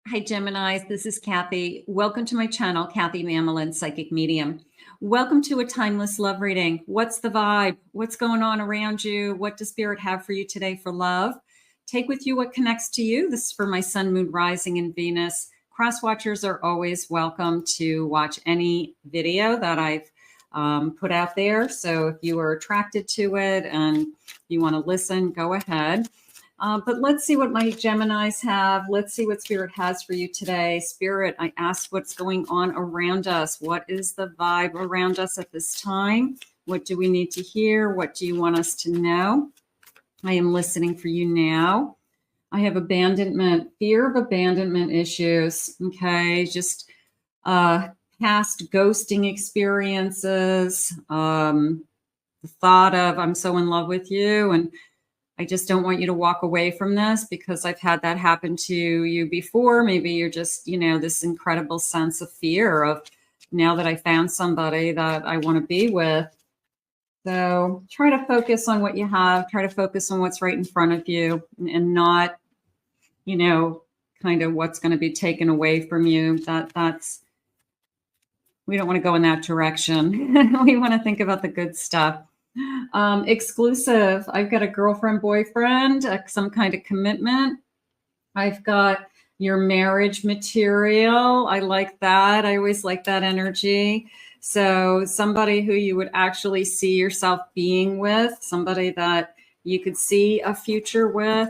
Hi, Geminis. This is Kathy. Welcome to my channel, Kathy Mamolen, Psychic Medium. Welcome to a timeless love reading. What's the vibe? What's going on around you? What does Spirit have for you today for love? Take with you what connects to you. This is for my Sun, Moon, Rising, and Venus. Cross watchers are always welcome to watch any video that I've put out there. So if you are attracted to it and you want to listen, go ahead. But let's see what my Geminis have. Let's see what Spirit has for you today. Spirit, I asked what's going on around us. What is the vibe around us at this time? What do we need to hear? What do you want us to know? I am listening for you now. I have abandonment, fear of abandonment issues. Okay, just past ghosting experiences. The thought of I'm so in love with you and I just don't want you to walk away from this because I've had that happen to you before. Maybe you're just, this incredible sense of fear of now that I found somebody that I want to be with. So try to focus on what you have. Try to focus on what's right in front of you and not, kind of what's going to be taken away from you. We don't want to go in that direction. We want to think about the good stuff. Exclusive. I've got a girlfriend, boyfriend, some kind of commitment. I've got your marriage material. I like that. I always like that energy. So somebody who you would actually see yourself being with, somebody that you could see a future with.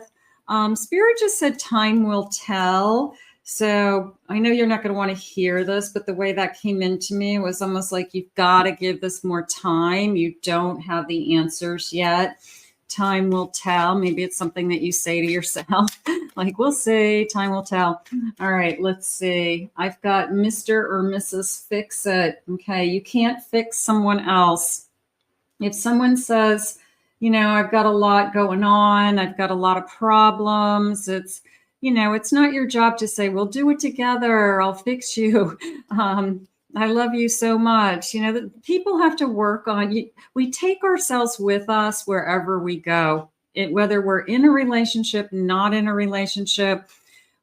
Spirit just said time will tell. So I know you're not going to want to hear this, but the way that came into me was almost like you've got to give this more time. You don't have the answers yet. Time will tell. Maybe it's something that you say to yourself, like, we'll see, time will tell. All right, let's see. I've got Mr. or Mrs. Fix It. Okay, you can't fix someone else. If someone says, I've got a lot going on, I've got a lot of problems, it's not your job to say, we'll do it together, I'll fix you. I love you so much. People have to work on you. We take ourselves with us wherever we go, whether we're in a relationship, not in a relationship.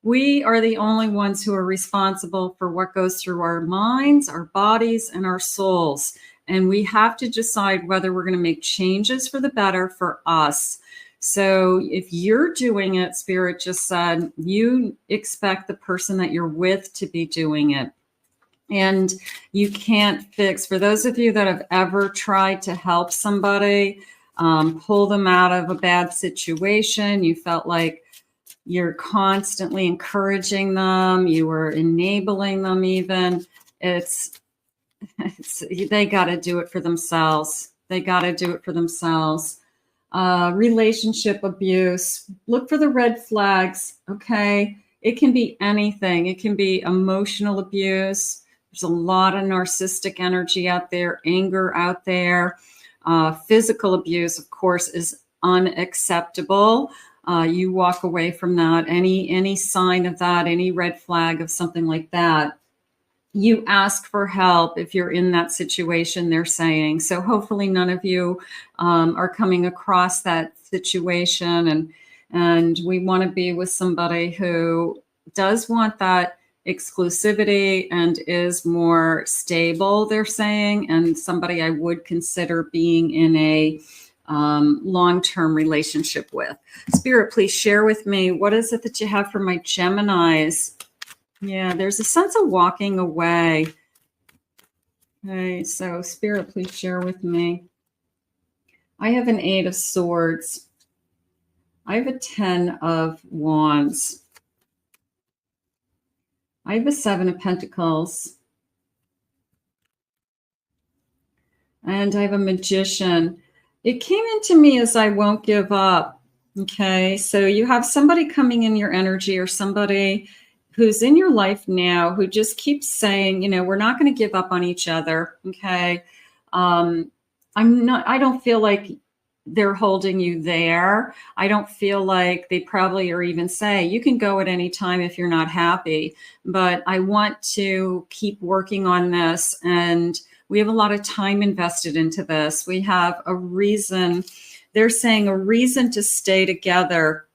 We are the only ones who are responsible for what goes through our minds, our bodies, and our souls. And we have to decide whether we're going to make changes for the better for us. So if you're doing it, Spirit just said, you expect the person that you're with to be doing it. And you can't fix, for those of you that have ever tried to help somebody, pull them out of a bad situation, you felt like you're constantly encouraging them, you were enabling them even, they got to do it for themselves. They got to do it for themselves. Relationship abuse. Look for the red flags. Okay. It can be anything. It can be emotional abuse. There's a lot of narcissistic energy out there, anger out there. Physical abuse, of course, is unacceptable. You walk away from that. Any sign of that, any red flag of something like that, you ask for help if you're in that situation, they're saying. So hopefully none of you are coming across that situation. And we want to be with somebody who does want that exclusivity and is more stable, they're saying, and somebody I would consider being in a long-term relationship with. Spirit, please share with me, what is it that you have for my Geminis? Yeah, there's a sense of walking away. Okay, so Spirit, please share with me. I have an 8 of Swords. I have a 10 of Wands. I have a 7 of Pentacles. And I have a Magician. It came into me as I won't give up. Okay, so you have somebody coming in your energy or somebody who's in your life now who just keeps saying, we're not going to give up on each other. Okay. I don't feel like they're holding you there. I don't feel like they probably are even say, you can go at any time if you're not happy, but I want to keep working on this. And we have a lot of time invested into this. We have a reason. They're saying a reason to stay together.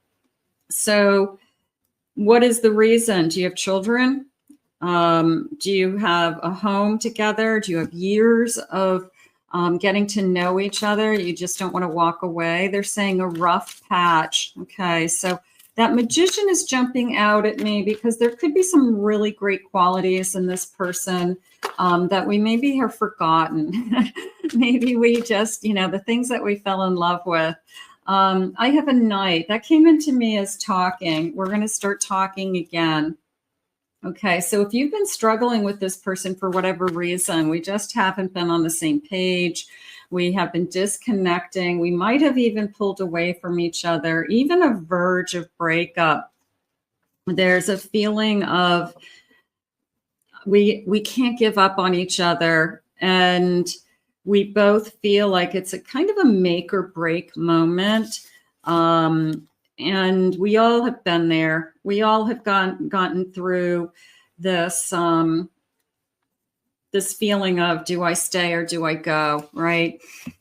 So What is the reason? Do you have children? Do you have a home together? Do you have years of getting to know each other? You just don't want to walk away. They're saying a rough patch. Okay, so that Magician is jumping out at me because there could be some really great qualities in this person that we maybe have forgotten. Maybe we just, the things that we fell in love with. I have a Knight. That came into me as talking. We're going to start talking again. Okay, so if you've been struggling with this person for whatever reason, we just haven't been on the same page. We have been disconnecting. We might have even pulled away from each other, even a verge of breakup. There's a feeling of we can't give up on each other. And we both feel like it's a kind of a make or break moment. And we all have been there. We all have gotten through this, this feeling of, do I stay or do I go, right?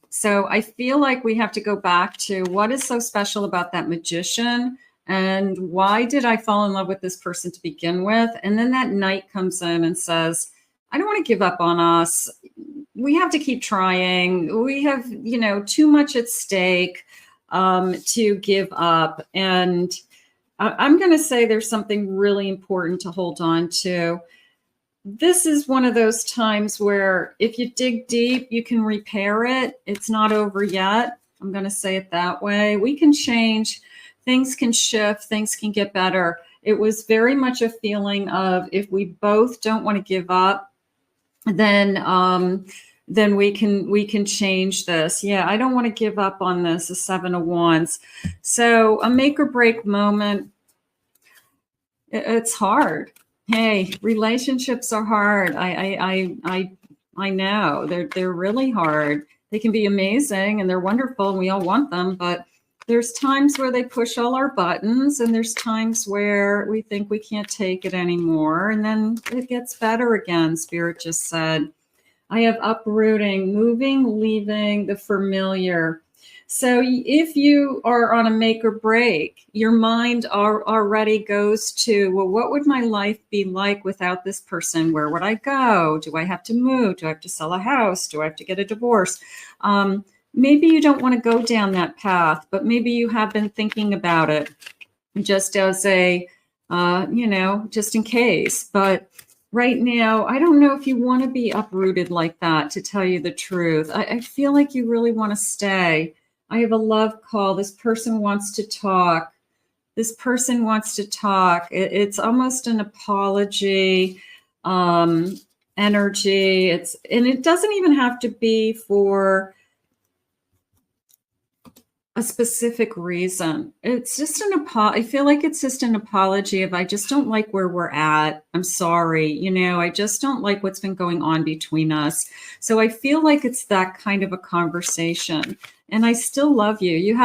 So I feel like we have to go back to what is so special about that Magician, and why did I fall in love with this person to begin with? And then that Knight comes in and says, I don't want to give up on us. We have to keep trying. We have, too much at stake to give up. And I'm going to say there's something really important to hold on to. This is one of those times where if you dig deep, you can repair it. It's not over yet. I'm going to say it that way. We can change. Things can shift. Things can get better. It was very much a feeling of, if we both don't want to give up, then we can change this. Yeah, I don't want to give up on this, a 7 of Wands. So a make or break moment. It's hard. Hey, relationships are hard. I know they're really hard. They can be amazing and they're wonderful and we all want them, but there's times where they push all our buttons, and there's times where we think we can't take it anymore, and then it gets better again. Spirit just said, I have uprooting, moving, leaving the familiar. So if you are on a make or break, your mind already goes to, well, what would my life be like without this person? Where would I go? Do I have to move? Do I have to sell a house? Do I have to get a divorce? Maybe you don't want to go down that path, but maybe you have been thinking about it just as a, just in case. But right now, I don't know if you want to be uprooted like that, to tell you the truth. I feel like you really want to stay. I have a love call. This person wants to talk. This person wants to talk. It's almost an apology energy. And it doesn't even have to be for a specific reason. It's just I feel like it's just an apology of, I just don't like where we're at. I'm sorry. I just don't like what's been going on between us. So I feel like it's that kind of a conversation. And I still love you.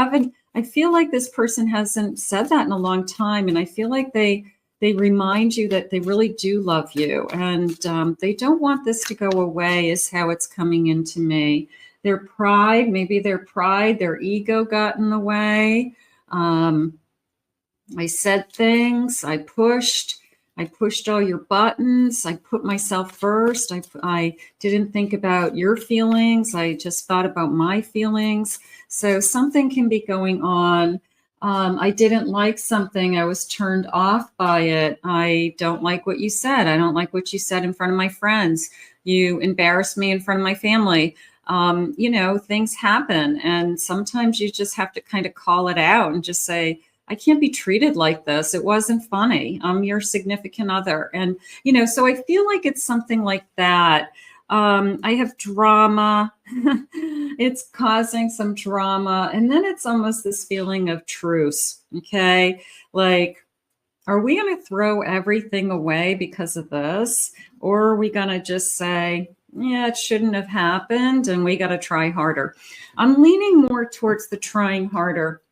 I feel like this person hasn't said that in a long time. And I feel like they remind you that they really do love you. And they don't want this to go away, is how it's coming into me. Their pride, their ego got in the way. I said things, I pushed all your buttons. I put myself first. I didn't think about your feelings. I just thought about my feelings. So something can be going on. I didn't like something. I was turned off by it. I don't like what you said. I don't like what you said in front of my friends. You embarrassed me in front of my family. Things happen, and sometimes you just have to kind of call it out and just say, I can't be treated like this. It wasn't funny. I'm your significant other. And, so I feel like it's something like that. I have drama. It's causing some drama. And then it's almost this feeling of truce. Okay. Like, are we going to throw everything away because of this? Or are we going to just say, yeah, it shouldn't have happened, and we got to try harder? I'm leaning more towards the trying harder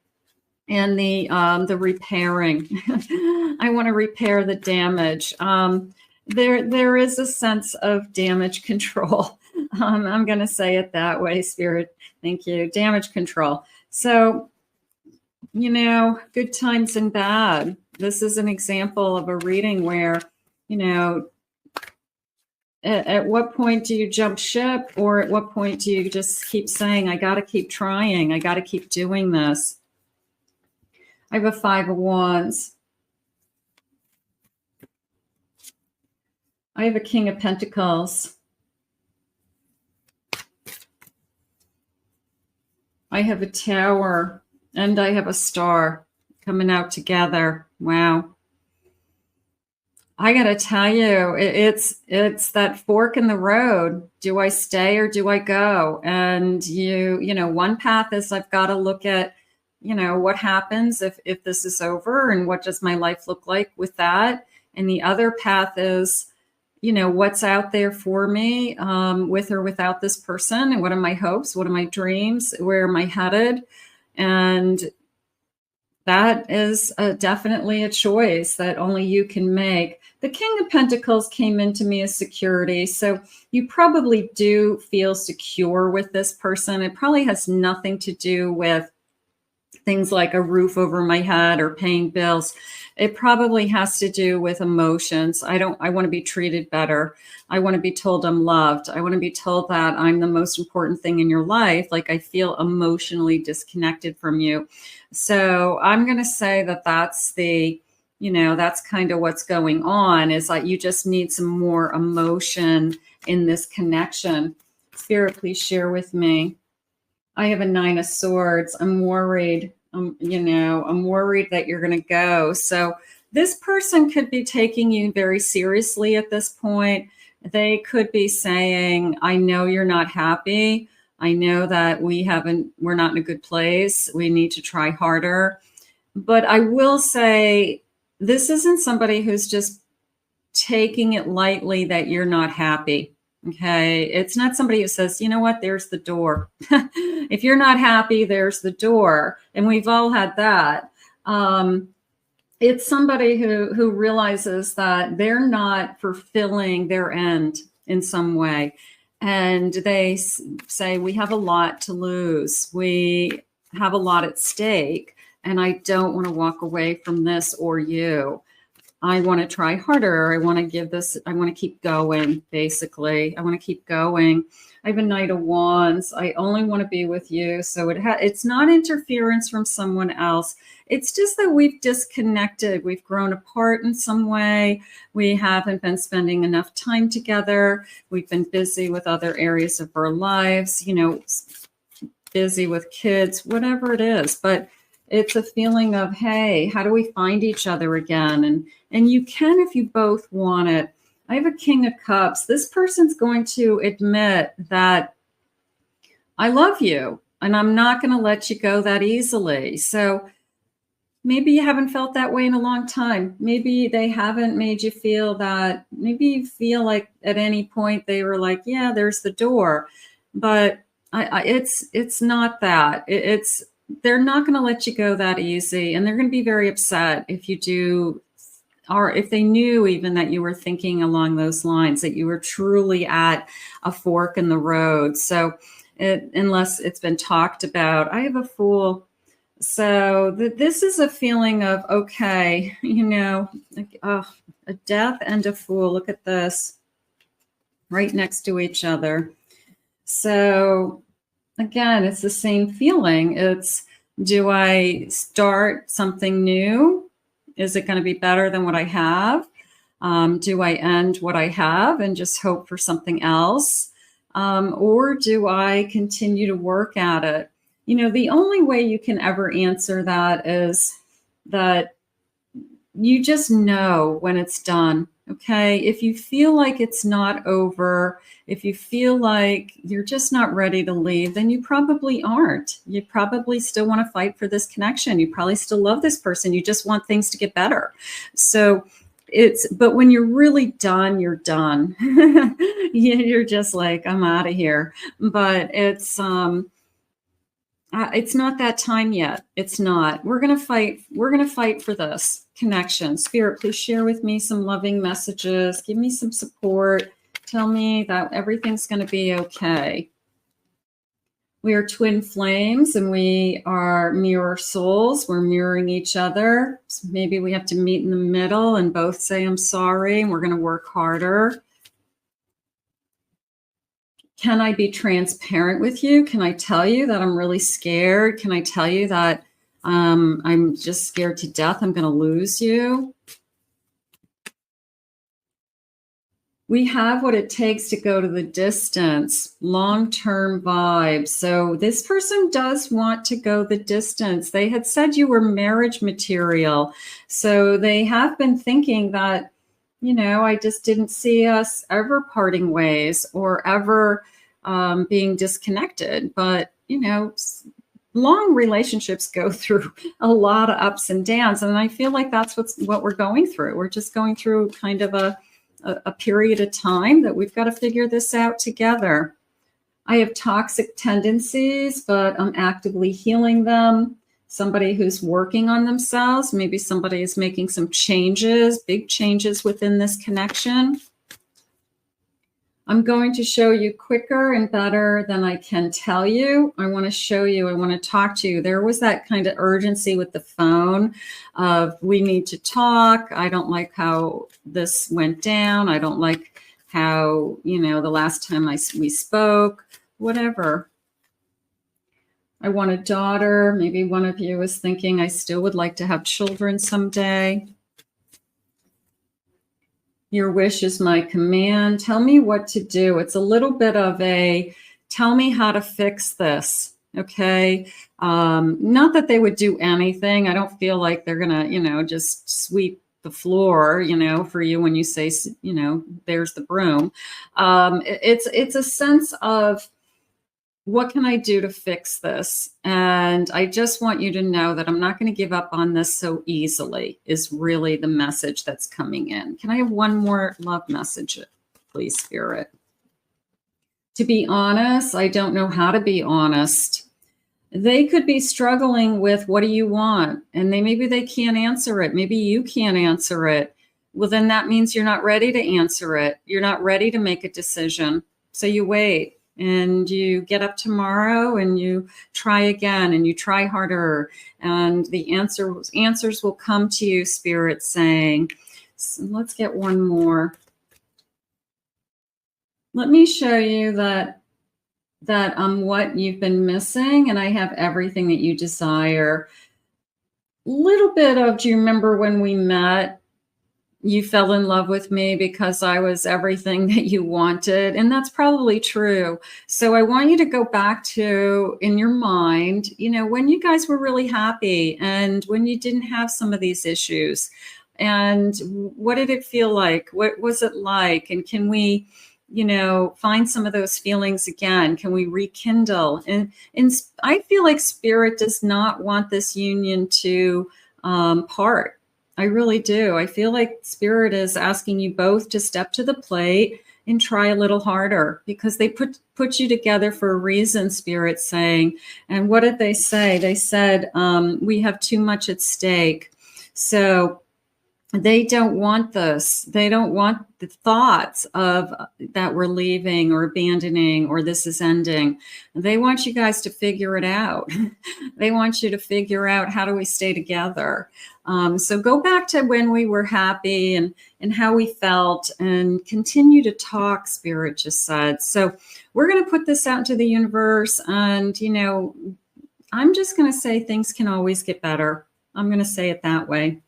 and the repairing. I want to repair the damage. There is a sense of damage control. I'm going to say it that way, Spirit. Thank you. Damage control. So, good times and bad. This is an example of a reading where, you know, at what point do you jump ship, or at what point do you just keep saying, I got to keep trying, I got to keep doing this? I have a 5 of Wands. I have a King of Pentacles. I have a Tower, and I have a Star coming out together. Wow. I got to tell you, it's that fork in the road. Do I stay or do I go? And you know, one path is I've got to look at, you know, what happens if this is over, and what does my life look like with that? And the other path is, you know, what's out there for me, with or without this person, and what are my hopes? What are my dreams? Where am I headed? And that is definitely a choice that only you can make. The King of Pentacles came into me as security. So you probably do feel secure with this person. It probably has nothing to do with things like a roof over my head or paying bills. It probably has to do with emotions. I want to be treated better. I want to be told I'm loved. I want to be told that I'm the most important thing in your life. Like, I feel emotionally disconnected from you. So I'm going to say that that's the, you know, that's kind of what's going on, is that you just need some more emotion in this connection. Spirit, please share with me. I have a 9 of Swords. I'm worried. You know, I'm worried that you're going to go. So this person could be taking you very seriously at this point. They could be saying, I know you're not happy. I know that we're not in a good place. We need to try harder. But I will say, this isn't somebody who's just taking it lightly that you're not happy. Okay. It's not somebody who says, you know what, there's the door. If you're not happy, there's the door. And we've all had that. It's somebody who realizes that they're not fulfilling their end in some way. And they say, we have a lot to lose. We have a lot at stake. And I don't want to walk away from this or you. I want to try harder. I want to give this, I want to keep going, basically. I want to keep going. I have a Knight of Wands. I only want to be with you. So it's not interference from someone else. It's just that we've disconnected. We've grown apart in some way. We haven't been spending enough time together. We've been busy with other areas of our lives, you know, busy with kids, whatever it is. But it's a feeling of, hey, how do we find each other again? And you can, if you both want it. I have a King of Cups. This person's going to admit that I love you and I'm not going to let you go that easily. So maybe you haven't felt that way in a long time. Maybe they haven't made you feel that. Maybe you feel like at any point they were like, yeah, there's the door. But it's not that. They're not going to let you go that easy. And they're going to be very upset if you do, or if they knew even that you were thinking along those lines, that you were truly at a fork in the road. So unless it's been talked about, I have a Fool. So this is a feeling of, okay, you know, like, a Death and a Fool. Look at this right next to each other. So again, it's the same feeling. It's, do I start something new? Is it going to be better than what I have? Do I end what I have and just hope for something else? Or do I continue to work at it? You know, the only way you can ever answer that is that you just know when it's done. Okay. If you feel like it's not over, if you feel like you're just not ready to leave, then you probably aren't. You probably still want to fight for this connection. You probably still love this person. You just want things to get better. So but when you're really done, you're done. You're just like, I'm out of here. But it's not that time yet. It's not. We're going to fight. We're going to fight for this connection. Spirit, please share with me some loving messages. Give me some support. Tell me that everything's going to be okay. We are twin flames and we are mirror souls. We're mirroring each other. So maybe we have to meet in the middle and both say, I'm sorry, and we're going to work harder. Can I be transparent with you? Can I tell you that I'm really scared? Can I tell you that I'm just scared to death? I'm going to lose you. We have what it takes to go to the distance, long-term vibes. So this person does want to go the distance. They had said you were marriage material. So they have been thinking that, you know, I just didn't see us ever parting ways or ever being disconnected. But, you know, long relationships go through a lot of ups and downs. And I feel like that's what we're going through. We're just going through kind of a period of time that we've got to figure this out together. I have toxic tendencies, but I'm actively healing them. Somebody who's working on themselves, maybe somebody is making some changes, big changes within this connection. I'm going to show you quicker and better than I can tell you. I want to show you, I want to talk to you. There was that kind of urgency with the phone of we need to talk. I don't like how this went down. I don't like how, you know, the last time we spoke, whatever. I want a daughter. Maybe one of you is thinking I still would like to have children someday. Your wish is my command. Tell me what to do. It's a little bit of a, tell me how to fix this. Okay. Not that they would do anything. I don't feel like they're going to, you know, just sweep the floor, you know, for you when you say, you know, there's the broom. It's a sense of, what can I do to fix this? And I just want you to know that I'm not going to give up on this so easily is really the message that's coming in. Can I have one more love message, please, Spirit? To be honest, I don't know how to be honest. They could be struggling with, what do you want? And maybe they can't answer it. Maybe you can't answer it. Well, then that means you're not ready to answer it. You're not ready to make a decision. So you wait. And you get up tomorrow and you try again and you try harder. And the answers will come to you, Spirit saying. So let's get one more. Let me show you that I'm what you've been missing, and I have everything that you desire. Little bit of, do you remember when we met? You fell in love with me because I was everything that you wanted. And that's probably true. So I want you to go back to, in your mind, you know, when you guys were really happy and when you didn't have some of these issues. And what did it feel like? What was it like? And can we, you know, find some of those feelings again? Can we rekindle? And I feel like Spirit does not want this union to part. I really do. I feel like Spirit is asking you both to step to the plate and try a little harder, because they put you together for a reason, Spirit's saying. And what did they say? They said, we have too much at stake. So they don't want this. They don't want the thoughts of that we're leaving or abandoning or this is ending. They want you guys to figure it out. They want you to figure out, how do we stay together? So go back to when we were happy and how we felt and continue to talk, Spirit just said. So we're going to put this out into the universe. And, you know, I'm just going to say things can always get better. I'm going to say it that way.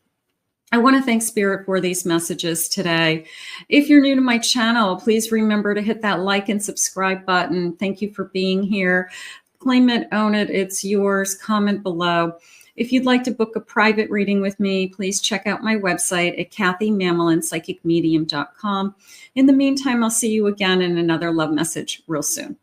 I want to thank Spirit for these messages today. If you're new to my channel, please remember to hit that like and subscribe button. Thank you for being here. Claim it, own it, it's yours. Comment below. If you'd like to book a private reading with me, please check out my website at KathyMamolenPsychicMedium.com. In the meantime, I'll see you again in another love message real soon.